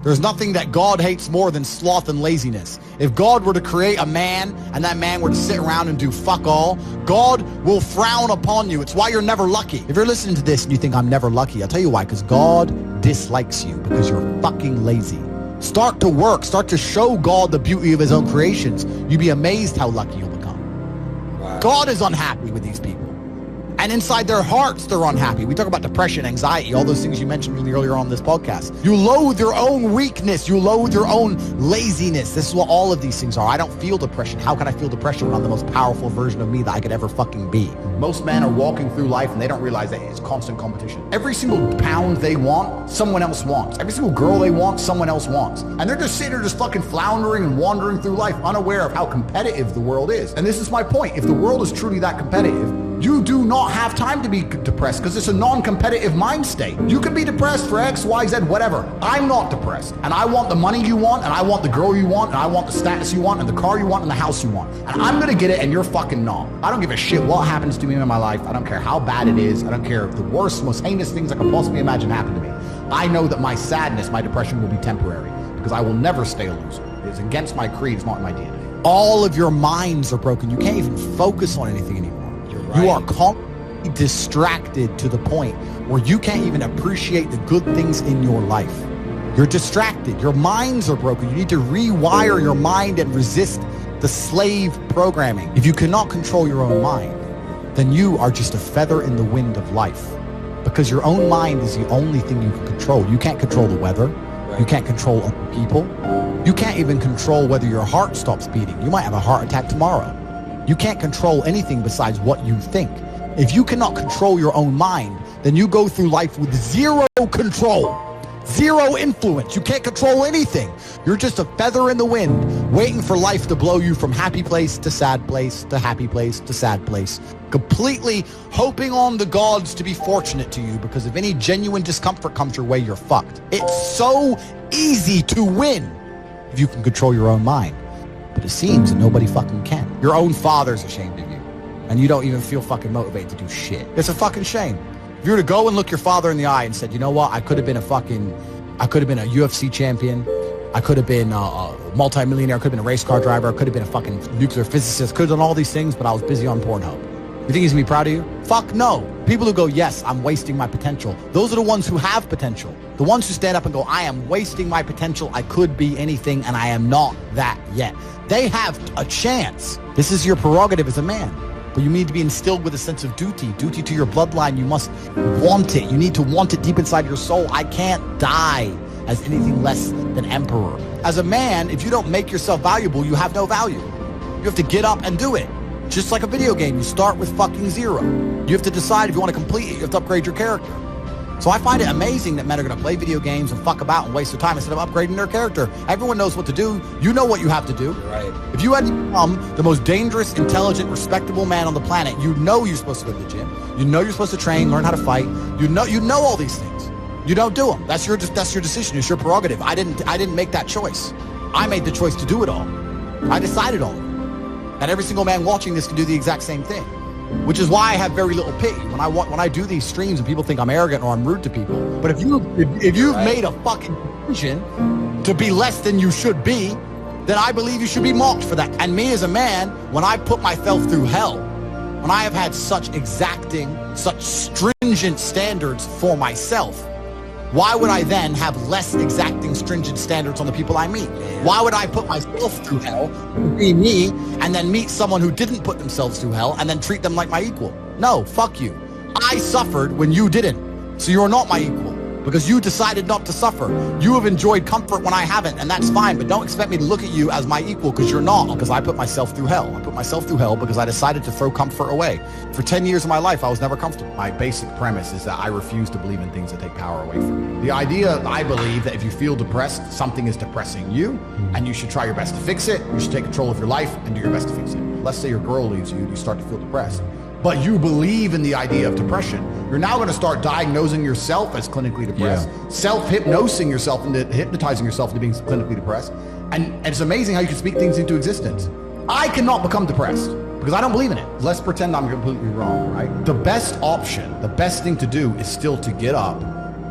There's nothing that God hates more than sloth and laziness. If God were to create a man and that man were to sit around and do fuck all, God will frown upon you. It's why you're never lucky. If you're listening to this and you think I'm never lucky, I'll tell you why, because God dislikes you because you're fucking lazy. Start to work. Start to show God the beauty of his own creations. You'd be amazed how lucky you'll become. Wow. God is unhappy with these people. And inside their hearts, they're unhappy. We talk about depression, anxiety, all those things you mentioned really earlier on this podcast. You loathe your own weakness. You loathe your own laziness. This is what all of these things are. I don't feel depression. How can I feel depression when I'm the most powerful version of me that I could ever fucking be? Most men are walking through life and they don't realize that it's constant competition. Every single pound they want, someone else wants. Every single girl they want, someone else wants. And they're just sitting there just fucking floundering and wandering through life, unaware of how competitive the world is. And this is my point. If the world is truly that competitive, you do not have time to be depressed because it's a non-competitive mind state. You can be depressed for X, Y, Z, whatever. I'm not depressed. And I want the money you want, and I want the girl you want, and I want the status you want, and the car you want, and the house you want. And I'm gonna get it, and you're fucking not. I don't give a shit what happens to me in my life. I don't care how bad it is. I don't care if the worst, most heinous things I could possibly imagine happen to me. I know that my sadness, my depression will be temporary because I will never stay a loser. It's against my creed. It's not in my DNA. All of your minds are broken. You can't even focus on anything anymore. Right. You are constantly distracted to the point where you can't even appreciate the good things in your life. You're distracted. Your minds are broken. You need to rewire your mind and resist the slave programming. If you cannot control your own mind, then you are just a feather in the wind of life, because your own mind is the only thing you can control. You can't control the weather. Right. You can't control other people. You can't even control whether your heart stops beating. You might have a heart attack tomorrow. You can't control anything besides what you think. If you cannot control your own mind, then you go through life with zero control, zero influence. You can't control anything. You're just a feather in the wind, waiting for life to blow you from happy place to sad place to happy place to sad place, completely hoping on the gods to be fortunate to you, because if any genuine discomfort comes your way, you're fucked. It's so easy to win if you can control your own mind. But it seems that nobody fucking can. Your own father's ashamed of you, and you don't even feel fucking motivated to do shit. It's a fucking shame. If you were to go and look your father in the eye and said, you know what, I could have been a UFC champion, I could have been a multi-millionaire, I could have been a race car driver, I could have been a fucking nuclear physicist, could have done all these things, but I was busy on Pornhub. You think he's gonna be proud of you? Fuck no. People who go, yes, I'm wasting my potential, those are the ones who have potential. The ones who stand up and go, I am wasting my potential, I could be anything, and I am not that yet. They have a chance. This is your prerogative as a man. But you need to be instilled with a sense of duty to your bloodline. You must want it. You need to want it deep inside your soul. I can't die as anything less than emperor. As a man, if you don't make yourself valuable, you have no value. You have to get up and do it. Just like a video game, you start with fucking zero. You have to decide if you want to complete it. You have to upgrade your character. So I find it amazing that men are going to play video games and fuck about and waste their time instead of upgrading their character. Everyone knows what to do. You know what you have to do. Right. If you had to become the most dangerous, intelligent, respectable man on the planet, you know you're supposed to go to the gym. You know you're supposed to train, learn how to fight. You know all these things. You don't do them. That's your decision. It's your prerogative. I didn't make that choice. I made the choice to do it all. I decided all. And every single man watching this can do the exact same thing. Which is why I have very little pity when I do these streams and people think I'm arrogant or I'm rude to people. But if you've made a fucking decision to be less than you should be, then I believe you should be mocked for that. And me as a man, when I put myself through hell, when I have had such exacting, such stringent standards for myself, why would I then have less exacting, stringent standards on the people I meet? Why would I put myself through hell, be me, and then meet someone who didn't put themselves through hell and then treat them like my equal? No, fuck you. I suffered when you didn't. So you're not my equal because you decided not to suffer. You have enjoyed comfort when I haven't, and that's fine, but don't expect me to look at you as my equal because you're not, because I put myself through hell. I put myself through hell because I decided to throw comfort away. For 10 years of my life, I was never comfortable. My basic premise is that I refuse to believe in things that take power away from me. The idea, I believe, that if you feel depressed, something is depressing you, and you should try your best to fix it. You should take control of your life and do your best to fix it. Let's say your girl leaves you, you start to feel depressed. But you believe in the idea of depression. You're now going to start diagnosing yourself as clinically depressed, self-hypnosing yourself into hypnotizing yourself into being clinically depressed. And it's amazing how you can speak things into existence. I cannot become depressed because I don't believe in it. Let's pretend I'm completely wrong, right? The best option, the best thing to do is still to get up,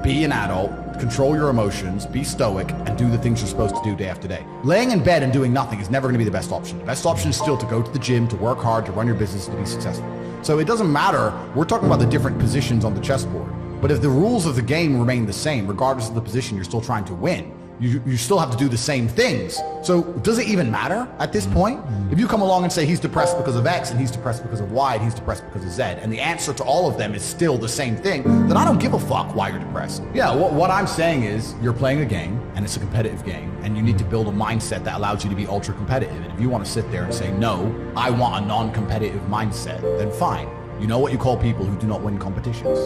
be an adult, control your emotions, be stoic, and do the things you're supposed to do day after day. Laying in bed and doing nothing is never going to be the best option. The best option is still to go to the gym, to work hard, to run your business, to be successful. So it doesn't matter. We're talking about the different positions on the chessboard. But if the rules of the game remain the same, regardless of the position you're still trying to win, you still have to do the same things. So does it even matter at this point? If you come along and say he's depressed because of X and he's depressed because of Y and he's depressed because of Z, and the answer to all of them is still the same thing, then I don't give a fuck why you're depressed. Yeah, what I'm saying is you're playing a game and it's a competitive game and you need to build a mindset that allows you to be ultra competitive. And if you want to sit there and say, no, I want a non-competitive mindset, then fine. You know what you call people who do not win competitions?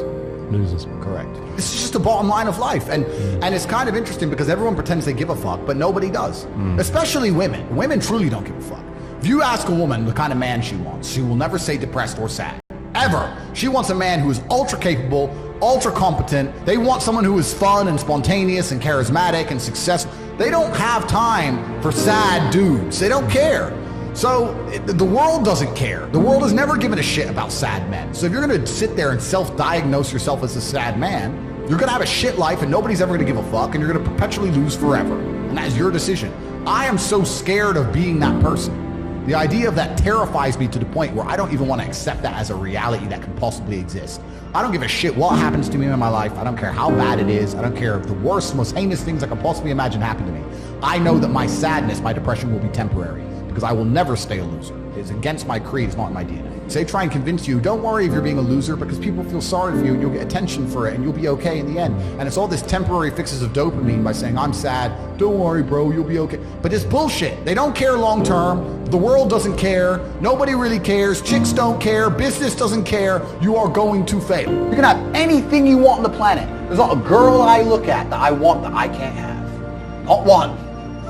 Losers. Correct. This is just the bottom line of life. And it's kind of interesting because everyone pretends they give a fuck, but nobody does. Especially women. Women truly don't give a fuck. If you ask a woman the kind of man she wants, she will never say depressed or sad. Ever. She wants a man who is ultra capable, ultra competent. They want someone who is fun and spontaneous and charismatic and successful. They don't have time for sad dudes. They don't care. So the world doesn't care. The world has never given a shit about sad men. So if you're going to sit there and self-diagnose yourself as a sad man, you're going to have a shit life and nobody's ever going to give a fuck and you're going to perpetually lose forever. And that is your decision. I am so scared of being that person. The idea of that terrifies me to the point where I don't even want to accept that as a reality that can possibly exist. I don't give a shit what happens to me in my life. I don't care how bad it is. I don't care if the worst, most heinous things I can possibly imagine happen to me. I know that my sadness, my depression will be temporary. Because I will never stay a loser. It's against my creed, it's not in my DNA. So they try and convince you, don't worry if you're being a loser because people feel sorry for you and you'll get attention for it and you'll be okay in the end. And it's all this temporary fixes of dopamine by saying, I'm sad, don't worry bro, you'll be okay. But it's bullshit. They don't care long term. The world doesn't care. Nobody really cares. Chicks don't care. Business doesn't care. You are going to fail. You can have anything you want on the planet. There's not a girl I look at that I want that I can't have. Not one.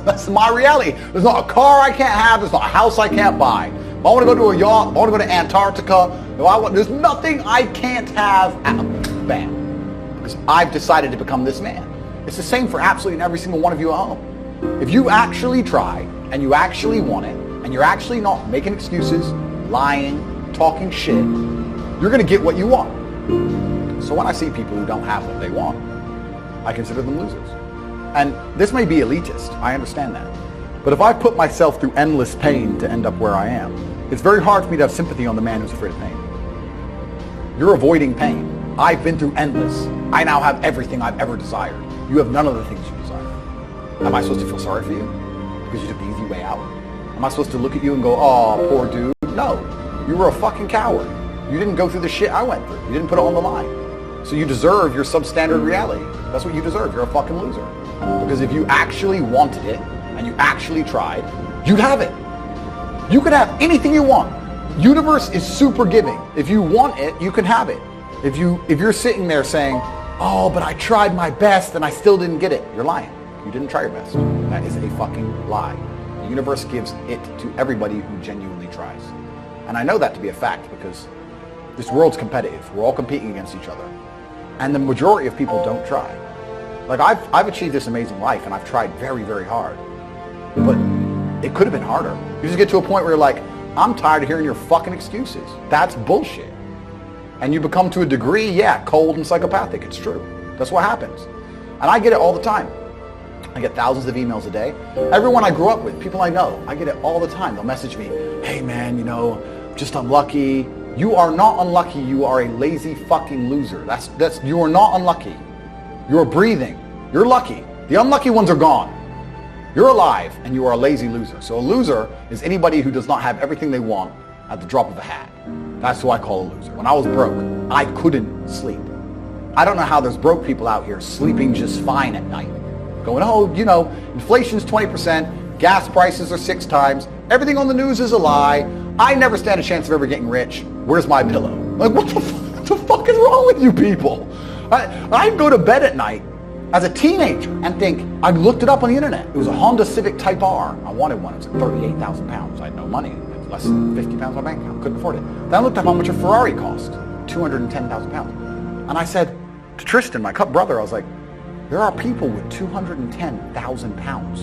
That's my reality. There's not a car I can't have. There's not a house I can't buy. If I want to go to a yacht, if I want to go to Antarctica, there's nothing I can't have. Bam. Because I've decided to become this man. It's the same for absolutely every single one of you at home. If you actually try and you actually want it and you're actually not making excuses, lying, talking shit, you're going to get what you want. So when I see people who don't have what they want, I consider them losers. And this may be elitist, I understand that. But if I put myself through endless pain to end up where I am, it's very hard for me to have sympathy on the man who's afraid of pain. You're avoiding pain. I've been through endless. I now have everything I've ever desired. You have none of the things you desire. Am I supposed to feel sorry for you? Because you took the easy way out? Am I supposed to look at you and go, oh, poor dude? No, you were a fucking coward. You didn't go through the shit I went through. You didn't put it on the line. So you deserve your substandard reality. That's what you deserve. You're a fucking loser. Because if you actually wanted it, and you actually tried, you'd have it. You could have anything you want. Universe is super giving. If you want it, you can have it. If you're sitting there saying, oh, but I tried my best and I still didn't get it, you're lying. You didn't try your best. That is a fucking lie. The universe gives it to everybody who genuinely tries. And I know that to be a fact because this world's competitive. We're all competing against each other. And the majority of people don't try. Like I've achieved this amazing life and I've tried very, very hard. But it could have been harder. You just get to a point where you're like, I'm tired of hearing your fucking excuses. That's bullshit. And you become to a degree, yeah, cold and psychopathic. It's true. That's what happens. And I get it all the time. I get thousands of emails a day. Everyone I grew up with, people I know, I get it all the time. They'll message me, hey man, just unlucky. You are not unlucky. You are a lazy fucking loser. You are not unlucky. You're breathing. You're lucky. The unlucky ones are gone. You're alive and you are a lazy loser. So a loser is anybody who does not have everything they want at the drop of a hat. That's who I call a loser. When I was broke, I couldn't sleep. I don't know how there's broke people out here sleeping just fine at night. Going, oh, inflation's 20%, gas prices are 6 times, everything on the news is a lie, I never stand a chance of ever getting rich, where's my pillow? Like, what the fuck is wrong with you people? I'd go to bed at night as a teenager and think, I looked it up on the internet. It was a Honda Civic Type R. I wanted one. It was like 38,000 pounds. I had no money. It was less than 50 pounds in my bank account. Couldn't afford it. Then I looked up how much a Ferrari cost. 210,000 pounds. And I said to Tristan, my brother, I was like, there are people with 210,000 pounds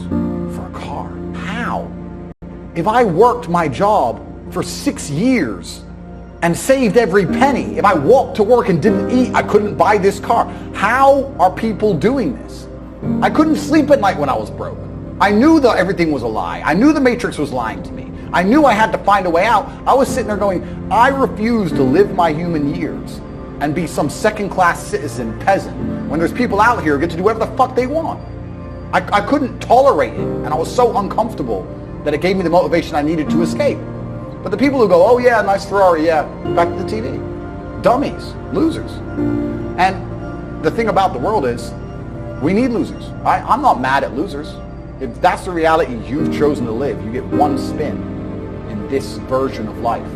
for a car. How? If I worked my job for 6 years and saved every penny. If I walked to work and didn't eat, I couldn't buy this car. How are people doing this? I couldn't sleep at night when I was broke. I knew that everything was a lie. I knew the Matrix was lying to me. I knew I had to find a way out. I was sitting there going, I refuse to live my human years and be some second-class citizen peasant when there's people out here who get to do whatever the fuck they want. I couldn't tolerate it, and I was so uncomfortable that it gave me the motivation I needed to escape. But the people who go, oh yeah, nice Ferrari, yeah, back to the TV. Dummies, losers. And the thing about the world is, we need losers. I'm not mad at losers. If that's the reality you've chosen to live, you get one spin in this version of life,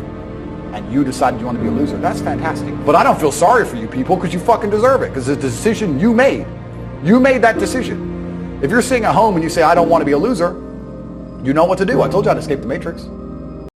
and you decided you want to be a loser, that's fantastic. But I don't feel sorry for you people, because you fucking deserve it, because it's a decision you made. You made that decision. If you're sitting at home and you say, I don't want to be a loser, you know what to do. I told you how to escape the Matrix.